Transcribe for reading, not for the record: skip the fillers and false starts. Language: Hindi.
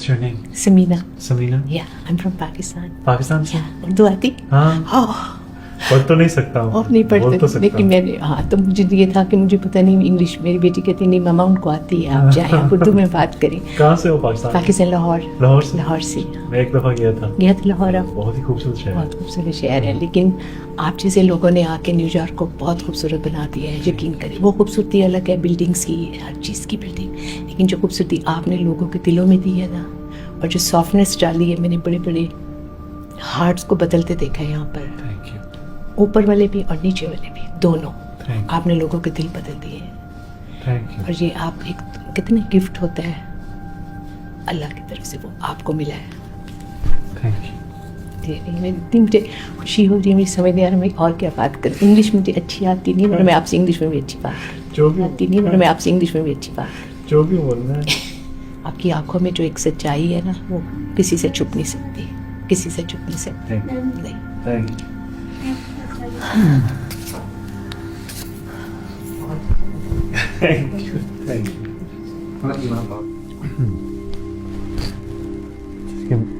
What's your name? Samina. Samina? Yeah, I'm from Pakistan. Pakistan से? Yeah, उर्दू आती? हाँ, पढ़ तो नहीं सकता हूँ, और नहीं बोल तो पढ़ते, सकता लेकिन हूँ। मैंने हाँ तो मुझे ये था कि मुझे पता नहीं इंग्लिश। मेरी बेटी कहती नहीं मामा उनको आती है, आप जाएं आप उर्दू में बात करें। कहाँ से हो पाकिस्तान? पाकिस्तान लाहौर। लाहौर से? लाहौर से मैं एक दफ़ा गया था, गया था लाहौर। आप बहुत ही खूबसूरत शहर है। बहुत खूबसूरत शहर है, लेकिन आप जैसे लोगों ने आके न्यूयॉर्क को बहुत खूबसूरत बना दिया है। यकीन करें वो खूबसूरती अलग है, बिल्डिंग्स की, हर चीज़ की बिल्डिंग, लेकिन जो खूबसूरती आपने लोगों के दिलों में दी है ना, और जो सॉफ्टनेस डाली है, मैंने बड़े बड़े हार्ट्स को बदलते देखा है यहाँ पर, Thank you. ऊपर वाले भी और नीचे वाले भी, दोनों। Thank you. आपने लोगों के दिल बदल दिए हैं, Thank you. और ये आप एक कितने गिफ्ट होता है अल्लाह की तरफ से, वो आपको मिला है। Thank you. इतनी मुझे खुशी हो रही है, मुझे समझ नहीं आ रहा मैं और क्या बात करूँ। इंग्लिश मुझे अच्छी आती नहीं, और मैं आपसे इंग्लिश में भी अच्छी बात जो भी आती नहीं, और मैं आपसे इंग्लिश में भी अच्छी बात। जो भी बोलना है। आपकी आंखों में जो एक सच्चाई है ना, वो किसी से छुप नहीं सकती, किसी से छुप नहीं सकती। Thank you. नहीं, Thank you. Thank you. Thank you.